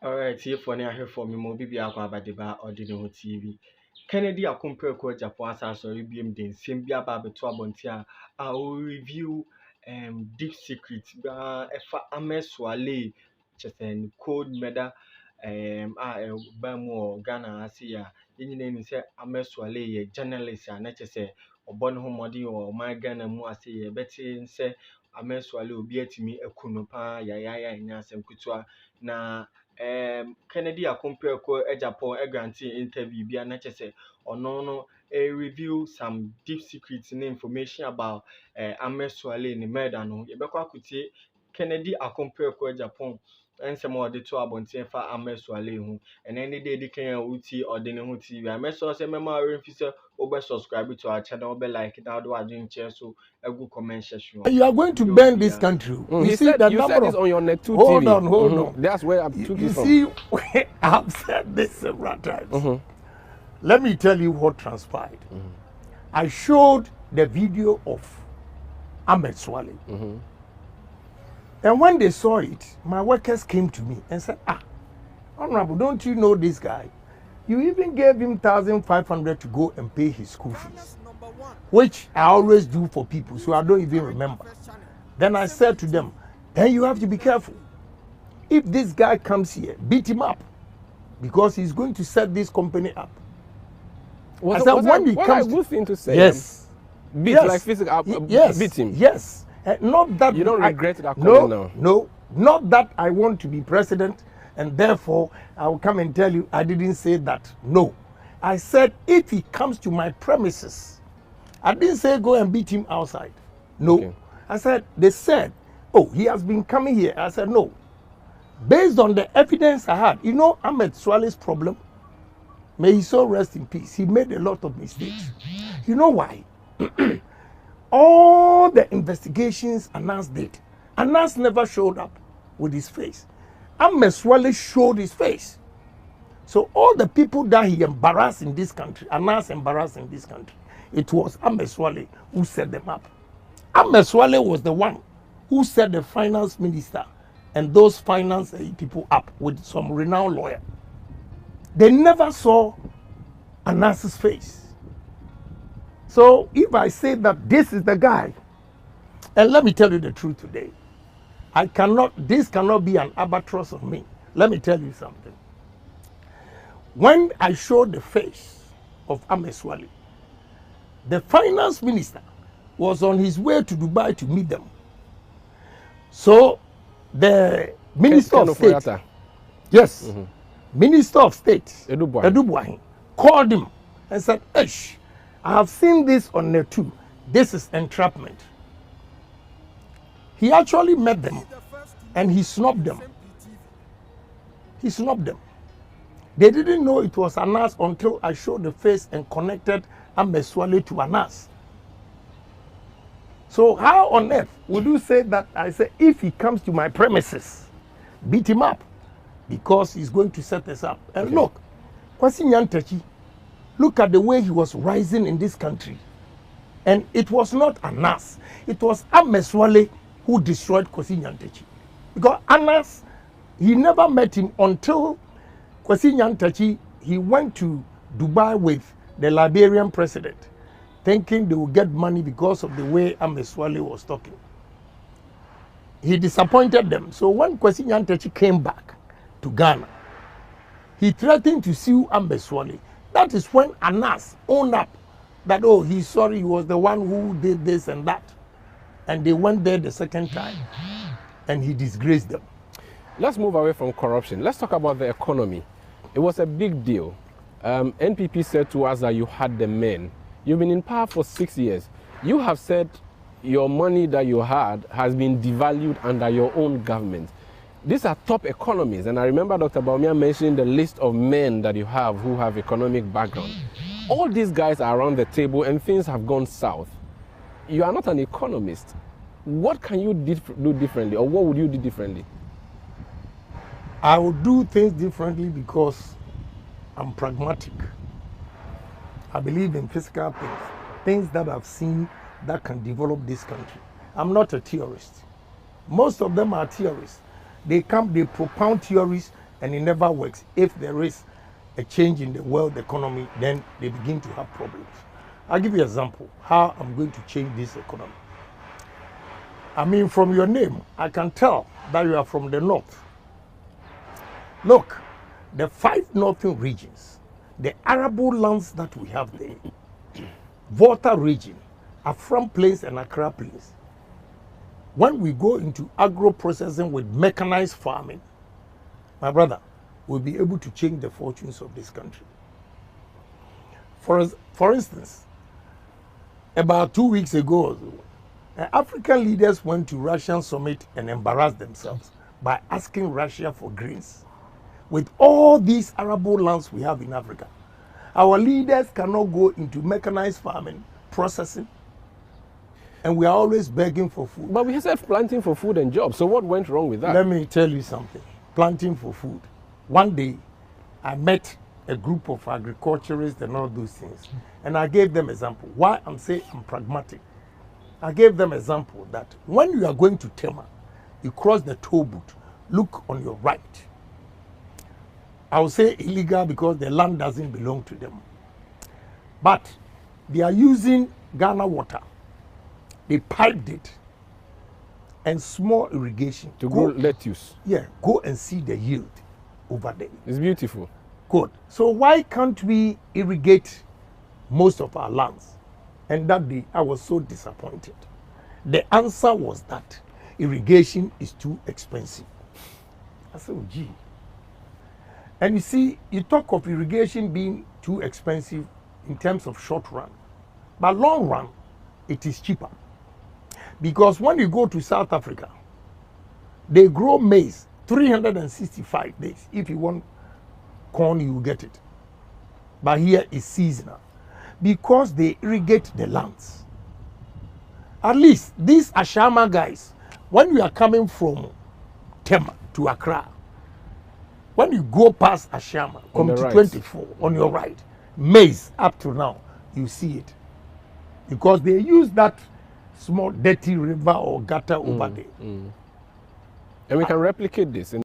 Alright, here for now, here for me, more baby, Aquabadiba, or Dino TV. Kennedy, a compare coach, a poasa, so you beam den, same be about the Twabontia. I will review deep secrets, if Ahmed suale, just a code meda, Bamo, Ghana, Asia, in name say Ahmed suale, a journalist, and not just say, or born home or my Ghana, Moasi, betting say Ahmed suale will be at me a kunopa, yaya, and Yasem Kutua. Na Kennedy a compare ko Japan a grantee interview be na say or no review some deep secrets and information about Ahmed Suale in the murder no you be Kennedy a compare ko Japan and some more the two abonti fa Ahmed Suale hu and any day they can uti or the hu TV I mess say memory officer over subscribe to our channel be like it out do doing chair so a good comment section. You are going to bend this country. You see the number of... this on your net 2 hold TV. Hold on. That's where I took it from. You see, I've said this several times. Let me tell you what transpired. I showed the video of Ahmed Suale. And when they saw it, my workers came to me and said, Honorable, don't you know this guy? You even gave him 1,500 to go and pay his school fees, which I always do for people, so I don't even remember. Then I said to them, then you have to be careful. If this guy comes here, beat him up, because he's going to set this company up. Was a good thing to say? Yes. Beat like physical, yes. Beat him? Yes. Not that... You don't regret that comment now? No. Not that I want to be president, and therefore I will come and tell you I didn't say that. No. I said if he comes to my premises, I didn't say go and beat him outside. No. Okay. I said, they said, oh, he has been coming here. I said, no. Based on the evidence I had, you know Ahmed Suale's problem? May he so rest in peace. He made a lot of mistakes. You know why? All the investigations Anas did, Anas never showed up with his face. Ahmed Suale showed his face. So all the people that he embarrassed in this country, Anas embarrassed in this country, it was Ahmed Suale who set them up. Ahmed Suale was the one who set the finance minister and those finance people up with some renowned lawyer. They never saw Anas's face. So if I say that this is the guy, and let me tell you the truth today, this cannot be an albatross on me. Let me tell you something. When I showed the face of Ahmed Suale, the finance minister was on his way to Dubai to meet them. So the Minister of State, yes, Minister of State, Edubuahin, called him and said, Eish, I have seen this on net 2. This is entrapment. He actually met them and he snubbed them. He snubbed them. They didn't know it was Anas until I showed the face and connected Ahmed Suale to Anas. So how on earth would you say that I say if he comes to my premises, beat him up because he's going to set us up? And look, Kwasi Nyantakyi, look at the way he was rising in this country. And it was not Anas. It was Ahmed Suale who destroyed Kwasi Nyantakyi. Because Anas, he never met him until Kwasi Nyantakyi, he went to Dubai with the Liberian president, thinking they would get money because of the way Ahmed Suale was talking. He disappointed them. So when Kwasi Nyantakyi came back to Ghana, he threatened to sue Ahmed Suale. That is when Anas owned up that, oh, he's sorry, he was the one who did this and that. And they went there the second time, and he disgraced them. Let's move away from corruption. Let's talk about the economy. It was a big deal. NPP said to us that you had the men. You've been in power for 6 years. You have said your money that you had has been devalued under your own government. These are top economies, and I remember Dr. Baumia mentioning the list of men that you have who have economic background. All these guys are around the table and things have gone south. You are not an economist. What can you do differently, or what would you do differently? I would do things differently because I'm pragmatic. I believe in physical things, things that I've seen that can develop this country. I'm not a theorist. Most of them are theorists. They come, they propound theories, and it never works. If there is a change in the world economy, then they begin to have problems. I'll give you an example how I'm going to change this economy. I mean, from your name, I can tell that you are from the north. Look, the 5 northern regions, the arable lands that we have there, Volta region, Afram Plains and Accra Plains. When we go into agro-processing with mechanized farming, my brother, we'll be able to change the fortunes of this country. For instance, about 2 weeks ago, African leaders went to Russian summit and embarrassed themselves by asking Russia for grains. With all these arable lands we have in Africa, our leaders cannot go into mechanized farming, processing, and we are always begging for food. But we said planting for food and jobs. So what went wrong with that? Let me tell you something. Planting for food. One day, I met a group of agriculturists and all those things, and I gave them example. Why I'm saying I'm pragmatic. I gave them example that when you are going to Tema, you cross the toll booth, look on your right. I will say illegal because the land doesn't belong to them. But they are using Ghana water. They piped it and small irrigation. To grow lettuce. Yeah, go and see the yield over there. It's beautiful. Good. So why can't we irrigate most of our lands? And that day I was so disappointed. The answer was that irrigation is too expensive. I said, oh, gee. And you see, you talk of irrigation being too expensive in terms of short run. But long run, it is cheaper. Because when you go to South Africa, they grow maize 365 days. If you want corn, you will get it. But here it's seasonal. Because they irrigate the lands. At least these Ashama guys, when you are coming from Tema to Accra, when you go past Ashama, come to 24 on your right, maize up to now, you see it. Because they use that small dirty river or gutter over there. And we can replicate this in